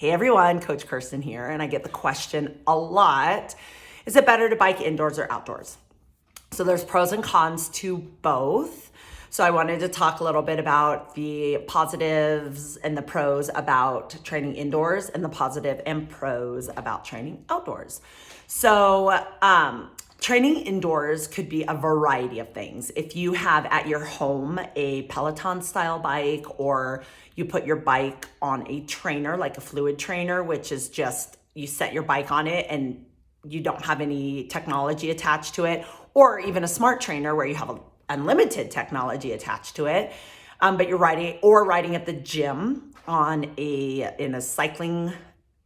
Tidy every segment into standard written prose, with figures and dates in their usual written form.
Hey everyone, Coach Kirsten here, and I get the question a lot, is it better to bike indoors or outdoors? So there's pros and cons to both. So I wanted to talk a little bit about the positives and the pros about training indoors and the positive and pros about training outdoors. So training indoors could be a variety of things. If you have at your home a Peloton style bike, or you put your bike on a trainer, like a fluid trainer, which is just you set your bike on it and you don't have any technology attached to it, or even a smart trainer where you have unlimited technology attached to it, but you're riding at the gym in a cycling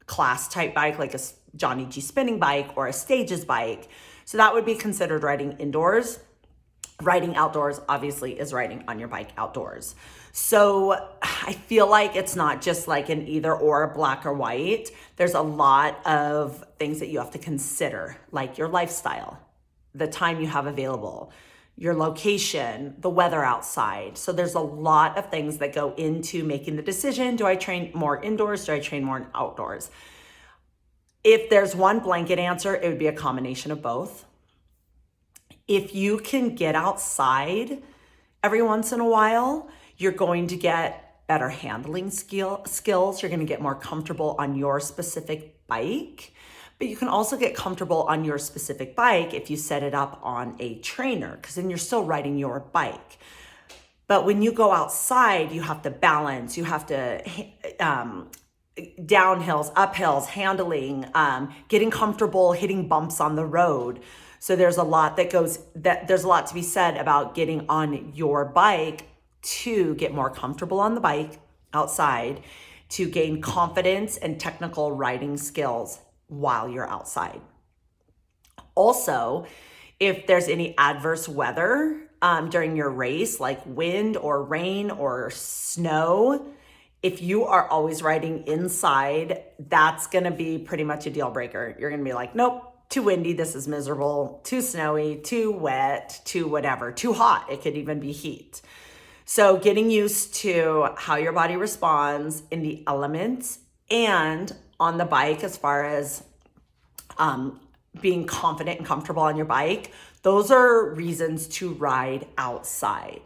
class type bike, like a Johnny G spinning bike or a Stages bike. So that would be considered riding indoors. Riding outdoors, obviously, is riding on your bike outdoors. So I feel like it's not just like an either or, black or white. There's a lot of things that you have to consider, like your lifestyle, the time you have available, your location, the weather outside. So there's a lot of things that go into making the decision. Do I train more indoors? Do I train more outdoors? If there's one blanket answer, it would be a combination of both. If you can get outside every once in a while, you're going to get better handling skills. You're going to get more comfortable on your specific bike, but you can also get comfortable on your specific bike if you set it up on a trainer, because then you're still riding your bike. But when you go outside, you have to balance, you have to downhills, uphills, handling, getting comfortable, hitting bumps on the road. So there's a lot there's a lot to be said about getting on your bike to get more comfortable on the bike outside, to gain confidence and technical riding skills while you're outside. Also, if there's any adverse weather during your race, like wind or rain or snow, if you are always riding inside, that's going to be pretty much a deal breaker. You're going to be like, nope, too windy, this is miserable, too snowy, too wet, too whatever, too hot. It could even be heat. So getting used to how your body responds in the elements and on the bike, as far as being confident and comfortable on your bike, those are reasons to ride outside.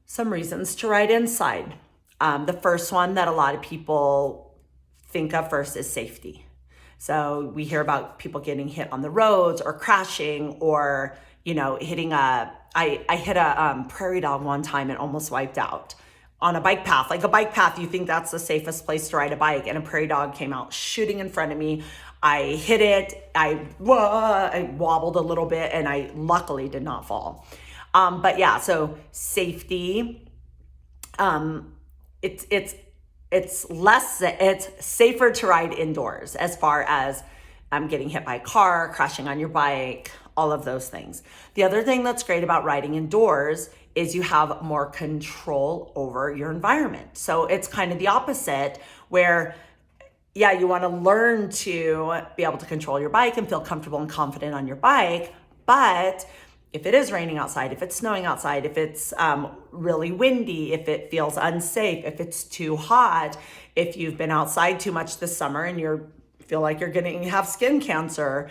Some reasons to ride inside. The first one that a lot of people think of first is safety. So we hear about people getting hit on the roads or crashing, or, hitting I hit a prairie dog one time and almost wiped out on a bike path. Like a bike path, you think that's the safest place to ride a bike, and a prairie dog came out shooting in front of me. I hit it, I wobbled a little bit, and I luckily did not fall. But yeah, so safety, it's safer to ride indoors as far as getting hit by a car, crashing on your bike, all of those things. The other thing that's great about riding indoors is you have more control over your environment. So it's kind of the opposite, where you want to learn to be able to control your bike and feel comfortable and confident on your bike. But if it is raining outside, if it's snowing outside, if it's really windy, if it feels unsafe, if it's too hot, if you've been outside too much this summer and you feel like you're going to have skin cancer,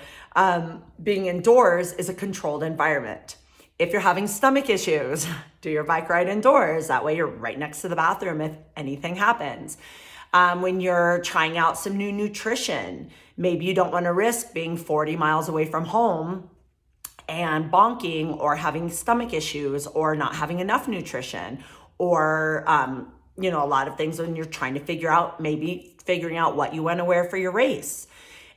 being indoors is a controlled environment. If you're having stomach issues, do your bike ride indoors. That way you're right next to the bathroom if anything happens. When you're trying out some new nutrition, maybe you don't want to risk being 40 miles away from home and bonking, or having stomach issues, or not having enough nutrition, or a lot of things when you're trying to figuring out what you want to wear for your race,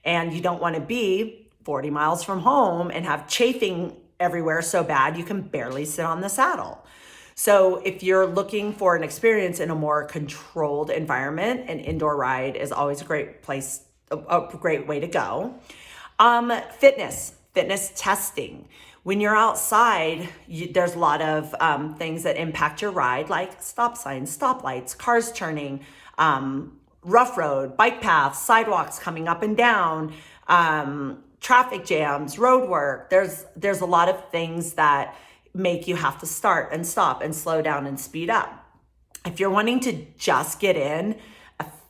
and you don't want to be 40 miles from home and have chafing everywhere so bad you can barely sit on the saddle. So if you're looking for an experience in a more controlled environment, an indoor ride is always a great place, a great way to go. Fitness testing. When you're outside, there's a lot of things that impact your ride, like stop signs, stoplights, cars turning, rough road, bike paths, sidewalks coming up and down, traffic jams, road work. There's a lot of things that make you have to start and stop and slow down and speed up. If you're wanting to just get in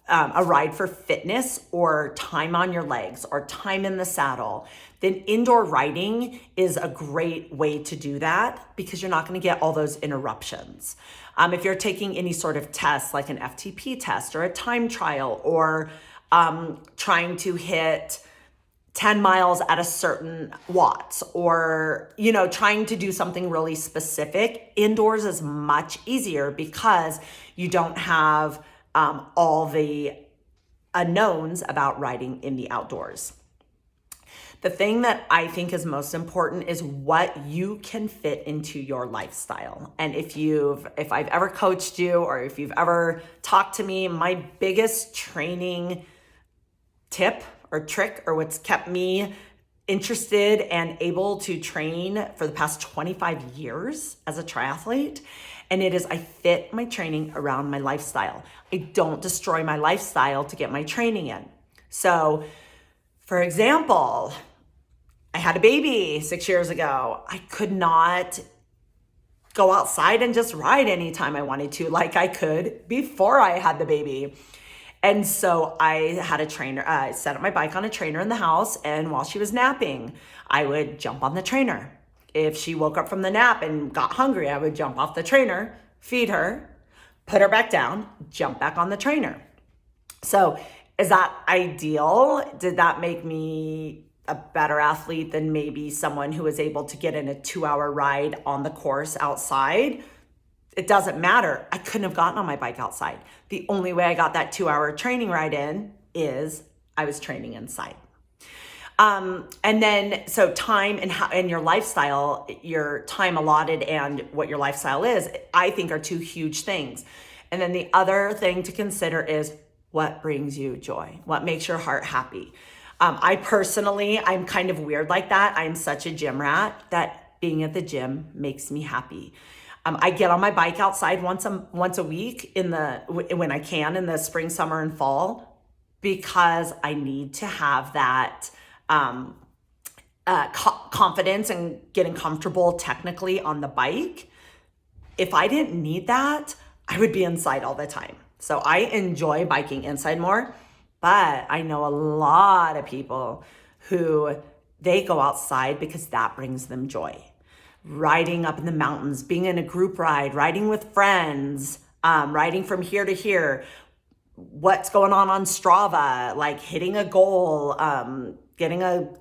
a ride for fitness or time on your legs or time in the saddle, then indoor riding is a great way to do that because you're not going to get all those interruptions. If you're taking any sort of test like an FTP test or a time trial or trying to hit 10 miles at a certain watts or, trying to do something really specific, indoors is much easier because you don't have all the unknowns about riding in the outdoors. The thing that I think is most important is what you can fit into your lifestyle. And if I've ever coached you or if you've ever talked to me, my biggest training tip or trick or what's kept me interested and able to train for the past 25 years as a triathlete. And it is I fit my training around my lifestyle. I don't destroy my lifestyle to get my training in. So, for example, I had a baby 6 years ago. I could not go outside and just ride anytime I wanted to like I could before I had the baby. And so I had a trainer, I set up my bike on a trainer in the house, and while she was napping, I would jump on the trainer. If she woke up from the nap and got hungry, I would jump off the trainer, feed her, put her back down, jump back on the trainer. So is that ideal? Did that make me a better athlete than maybe someone who was able to get in a 2-hour ride on the course outside? It doesn't matter. I couldn't have gotten on my bike outside. The only way I got that 2-hour training ride in is I was training inside. And then, so time and your lifestyle, your time allotted and what your lifestyle is, I think are two huge things. And then the other thing to consider is what brings you joy, what makes your heart happy. I'm kind of weird like that. I'm such a gym rat that being at the gym makes me happy. I get on my bike outside once a week when I can in the spring, summer, and fall, because I need to have that confidence and getting comfortable technically on the bike. If I didn't need that, I would be inside all the time. So I enjoy biking inside more, but I know a lot of people who they go outside because that brings them joy. Riding up in the mountains, being in a group ride, riding with friends, riding from here to here, what's going on Strava, like hitting a goal, getting a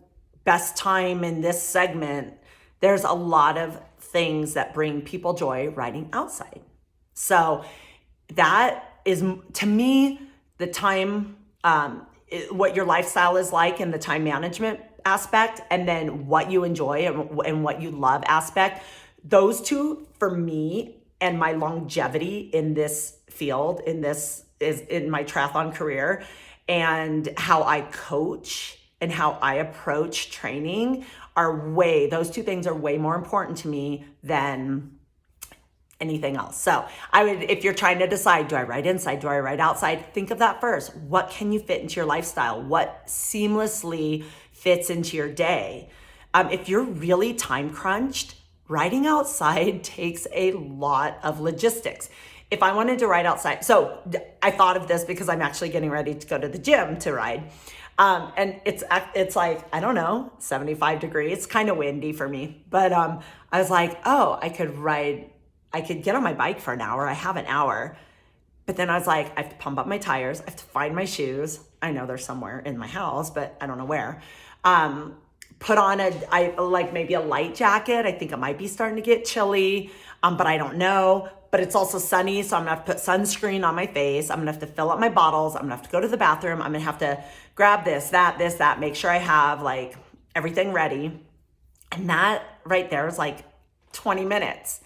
best time in this segment. There's a lot of things that bring people joy riding outside. So that is, to me, the time, what your lifestyle is like and the time management aspect, and then what you enjoy and what you love aspect. Those two, for me, and my longevity in this field, in my triathlon career, and how I coach and how I approach training those two things are way more important to me than anything else. So if you're trying to decide, do I ride inside? Do I ride outside? Think of that first. What can you fit into your lifestyle? What seamlessly fits into your day? If you're really time crunched, riding outside takes a lot of logistics. If I wanted to ride outside, so I thought of this because I'm actually getting ready to go to the gym to ride. And it's like, I don't know, 75 degrees. It's kind of windy for me. But I was like, I could get on my bike for an hour. I have an hour. But then I was like, I have to pump up my tires. I have to find my shoes. I know they're somewhere in my house, but I don't know where. Put on maybe a light jacket. I think it might be starting to get chilly, but I don't know. But it's also sunny, so I'm gonna have to put sunscreen on my face. I'm gonna have to fill up my bottles. I'm gonna have to go to the bathroom. I'm gonna have to grab this, that, make sure I have like everything ready. And that right there is like 20 minutes.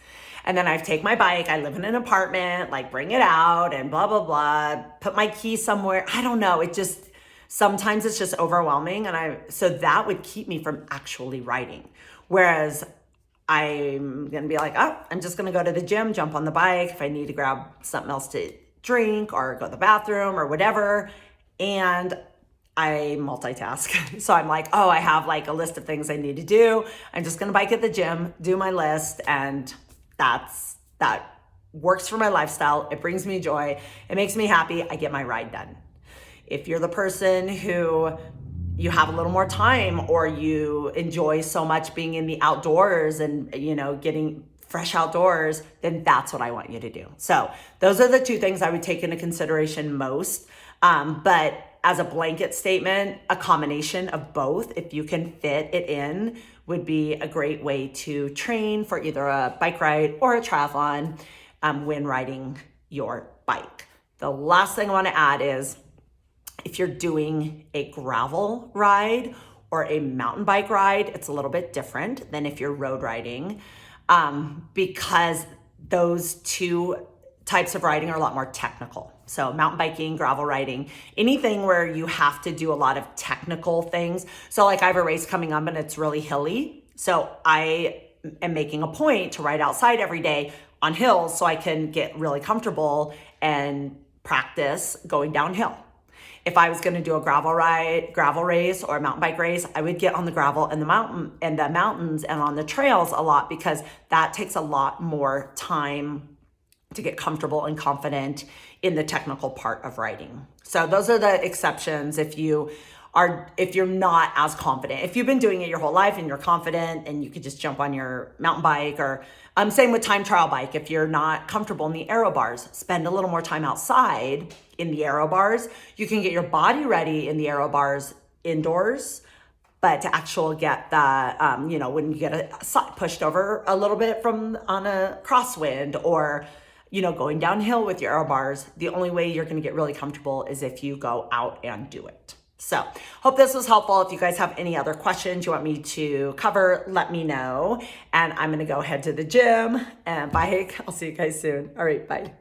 And then I take my bike, I live in an apartment, like bring it out and blah, blah, blah, put my key somewhere. I don't know. Sometimes it's just overwhelming. So that would keep me from actually riding. Whereas I'm going to be like, I'm just going to go to the gym, jump on the bike. If I need to grab something else to drink or go to the bathroom or whatever. And I multitask. So I'm like, I have like a list of things I need to do. I'm just going to bike at the gym, do my list. And that works for my lifestyle. It brings me joy. It makes me happy. I get my ride done. If you're the person who you have a little more time, or you enjoy so much being in the outdoors and, getting fresh outdoors, then that's what I want you to do. So those are the two things I would take into consideration most. But as a blanket statement, a combination of both, if you can fit it in, would be a great way to train for either a bike ride or a triathlon when riding your bike. The last thing I want to add is, if you're doing a gravel ride or a mountain bike ride, it's a little bit different than if you're road riding, because those two types of riding are a lot more technical. So mountain biking, gravel riding, anything where you have to do a lot of technical things. So like I have a race coming up and it's really hilly. So I am making a point to ride outside every day on hills so I can get really comfortable and practice going downhill. If I was going to do a gravel race or a mountain bike race, I would get on the gravel and the mountains and on the trails a lot, because that takes a lot more time to get comfortable and confident in the technical part of riding. So those are the exceptions if you're not as confident. If you've been doing it your whole life and you're confident and you could just jump on your mountain bike, or same with time trial bike. If you're not comfortable in the aero bars, spend a little more time outside in the aero bars. You can get your body ready in the aero bars indoors, but to actually get the, when you get pushed over a little bit on a crosswind, or going downhill with your aero bars, the only way you're going to get really comfortable is if you go out and do it. So hope this was helpful. If you guys have any other questions you want me to cover, let me know. And I'm going to go head to the gym and bike. I'll see you guys soon. All right, bye.